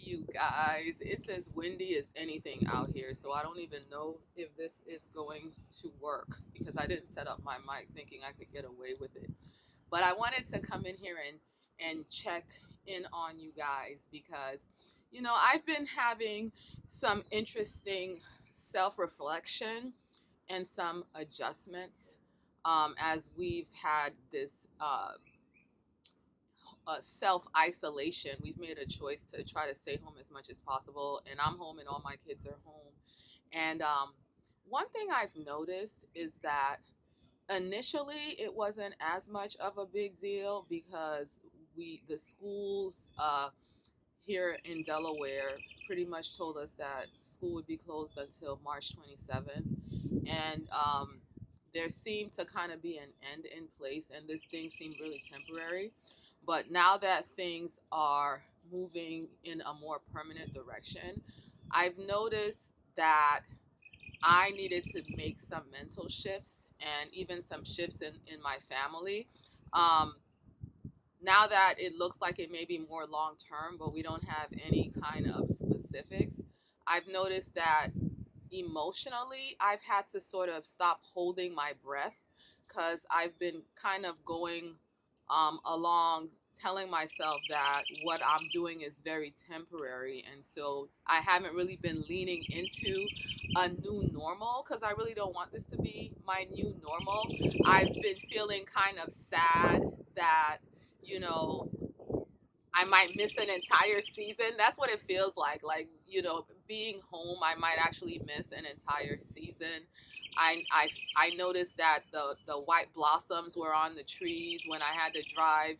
you guys. It's as windy as anything out here, so I don't even know if this is going to work because I didn't set up my mic thinking I could get away with it. But I wanted to come in here and check in on you guys because I've been having some interesting self-reflection and some adjustments as we've had this self isolation. We've made a choice to try to stay home as much as possible, and I'm home, and all my kids are home. And one thing I've noticed is that initially it wasn't as much of a big deal because the schools here in Delaware pretty much told us that school would be closed until March 27th, and there seemed to kind of be an end in place, and this thing seemed really temporary. But now that things are moving in a more permanent direction, I've noticed that I needed to make some mental shifts and even some shifts in my family. Um, Now that it looks like it may be more long term, but we don't have any kind of specifics, I've noticed that emotionally, I've had to sort of stop holding my breath because I've been kind of going along telling myself that what I'm doing is very temporary. And so I haven't really been leaning into a new normal because I really don't want this to be my new normal. I've been feeling kind of sad that, you know, I might miss an entire season. That's what it feels like. Like, being home, I might actually miss an entire season. I noticed that the white blossoms were on the trees when I had to drive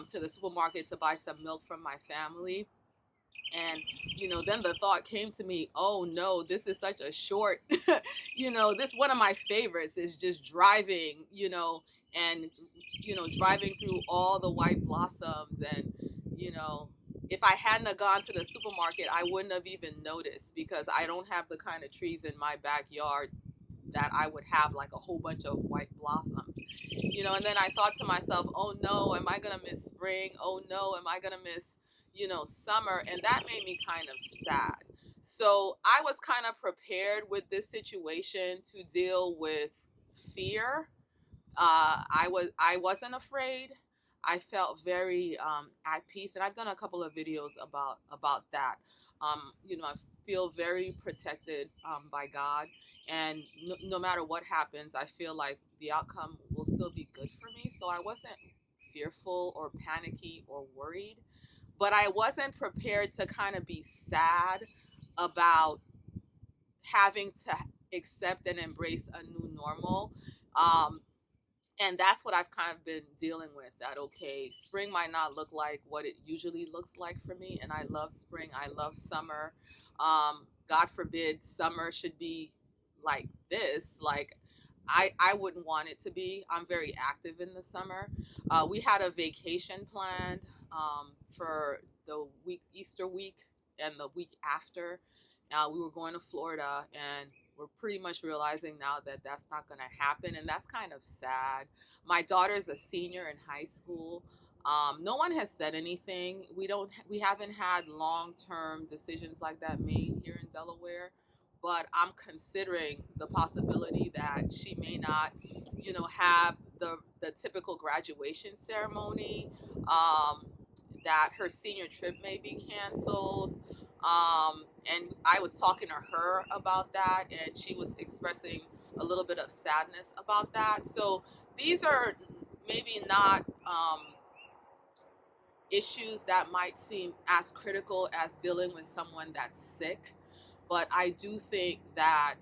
to the supermarket to buy some milk from my family. And, then the thought came to me, oh no, this is such a short, this one of my favorites is just driving, and, driving through all the white blossoms. And, you know, if I hadn't have gone to the supermarket, I wouldn't have even noticed because I don't have the kind of trees in my backyard that I would have like a whole bunch of white blossoms, and then I thought to myself, oh no, am I going to miss spring? Oh no, am I going to miss, summer? And that made me kind of sad. So I was kind of prepared with this situation to deal with fear. I wasn't afraid. I felt very at peace, and I've done a couple of videos about that. I feel very protected by God, and no matter what happens, I feel like the outcome will still be good for me. So I wasn't fearful or panicky or worried, but I wasn't prepared to kind of be sad about having to accept and embrace a new normal. Um, and that's what I've kind of been dealing with. That okay, spring might not look like what it usually looks like for me, and I love spring. I love summer. God forbid summer should be like this. Like I wouldn't want it to be. I'm very active in the summer. We had a vacation planned for the week Easter week and the week after. We were going to Florida, and we're pretty much realizing now that that's not going to happen, and that's kind of sad. My daughter's a senior in high school. No one has said anything. We haven't had long-term decisions like that made here in Delaware, but I'm considering the possibility that she may not, have the typical graduation ceremony. That her senior trip may be canceled. And I was talking to her about that, and she was expressing a little bit of sadness about that. So these are maybe not issues that might seem as critical as dealing with someone that's sick, but I do think that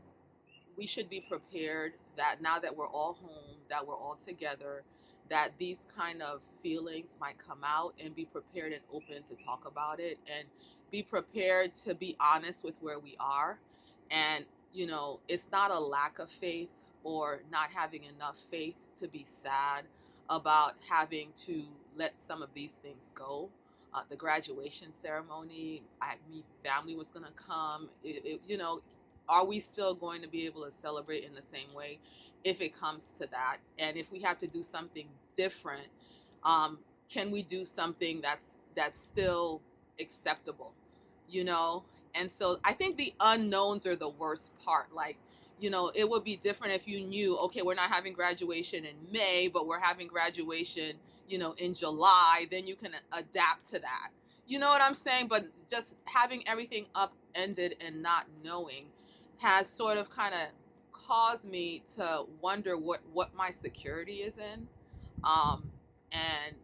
we should be prepared that now that we're all home, that we're all together, that these kind of feelings might come out, and be prepared and open to talk about it, and be prepared to be honest with where we are. And, it's not a lack of faith or not having enough faith to be sad about having to let some of these things go. The graduation ceremony, family was going to come. Are we still going to be able to celebrate in the same way if it comes to that? And if we have to do something different, um, can we do something that's still acceptable? you know? And so I think the unknowns are the worst part. Like, it would be different if you knew, okay, we're not having graduation in May, but we're having graduation, in July, then you can adapt to that. You know what I'm saying? But just having everything upended and not knowing has sort of kind of caused me to wonder what my security is in, and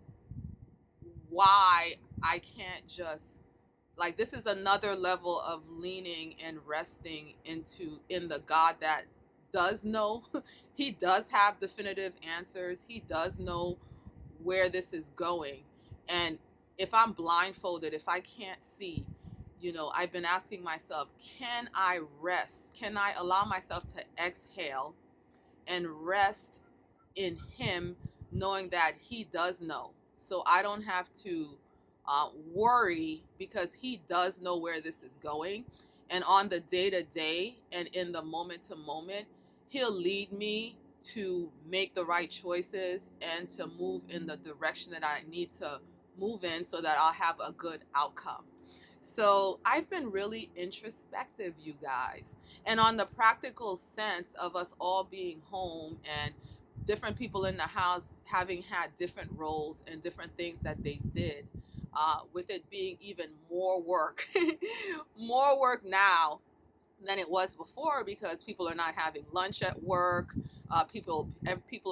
why I can't just, like, this is another level of leaning and resting in the God that does know. He does have definitive answers. He does know where this is going. And if I'm blindfolded, if I can't see, I've been asking myself, can I rest? Can I allow myself to exhale and rest in Him, knowing that He does know? So I don't have to worry, because He does know where this is going. And on the day to day and in the moment to moment, He'll lead me to make the right choices and to move in the direction that I need to move in, so that I'll have a good outcome. So I've been really introspective, you guys. And on the practical sense of us all being home and different people in the house having had different roles and different things that they did, with it being even more work, more work now than it was before, because people are not having lunch at work. People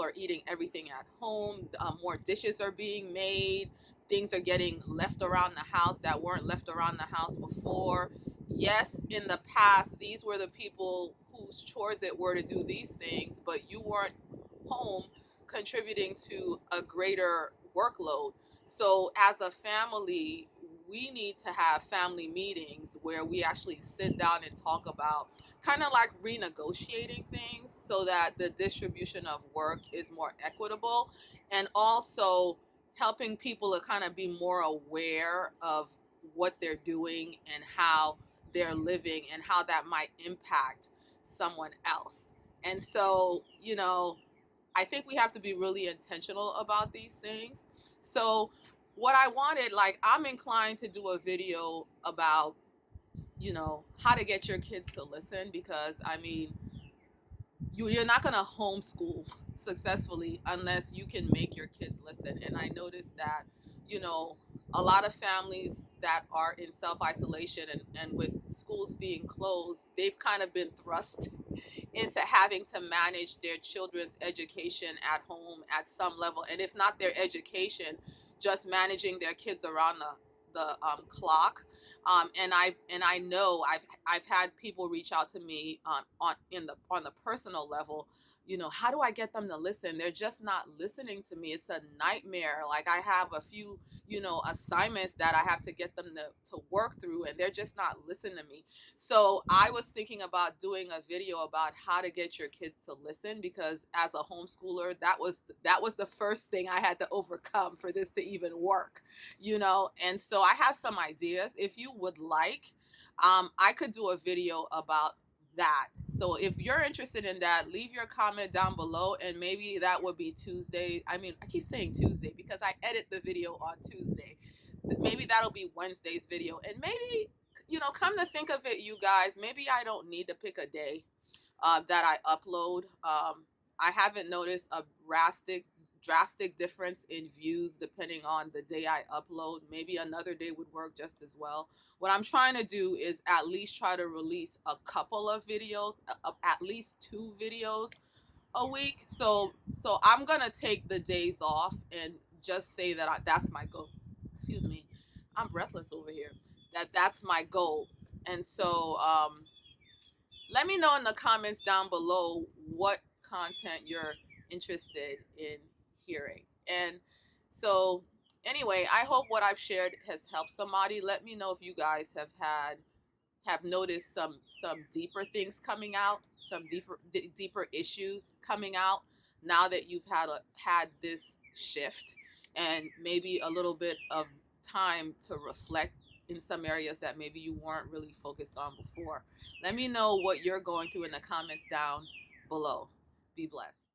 are eating everything at home. More dishes are being made. Things are getting left around the house that weren't left around the house before. Yes, in the past, these were the people whose chores it were to do these things, but you weren't home contributing to a greater workload. So as a family, we need to have family meetings where we actually sit down and talk about, kind of like renegotiating things, so that the distribution of work is more equitable, and also helping people to kind of be more aware of what they're doing and how they're living and how that might impact someone else. And so, I think we have to be really intentional about these things. So, what I wanted, like, I'm inclined to do a video about, how to get your kids to listen, because I mean, you're not going to homeschool successfully unless you can make your kids listen. And I noticed that, you know, a lot of families that are in self isolation, and with schools being closed, they've kind of been thrust into having to manage their children's education at home at some level. And if not their education, just managing their kids around the clock. And I know I've had people reach out to me, on the personal level. How do I get them to listen? They're just not listening to me. It's a nightmare. Like, I have a few assignments that I have to get them to work through, and they're just not listening to me. So I was thinking about doing a video about how to get your kids to listen, because as a homeschooler, that was the first thing I had to overcome for this to even work. And so I have some ideas. If you would like, I could do a video about that. So if you're interested in that, leave your comment down below, and maybe that would be Tuesday. I mean, I keep saying Tuesday because I edit the video on Tuesday. Maybe that'll be Wednesday's video. And maybe, come to think of it, you guys, maybe I don't need to pick a day that I upload. I haven't noticed a drastic difference in views depending on the day I upload. Maybe another day would work just as well. What I'm trying to do is at least try to release a couple of videos, at least 2 videos a week. So I'm gonna take the days off and just say that that's my goal. Excuse me, I'm breathless over here. That's my goal. And so let me know in the comments down below what content you're interested in hearing. And so, anyway, I hope what I've shared has helped somebody. Let me know if you guys have noticed some deeper things coming out, some deeper issues coming out now that you've had this shift, and maybe a little bit of time to reflect in some areas that maybe you weren't really focused on before. Let me know what you're going through in the comments down below. Be blessed.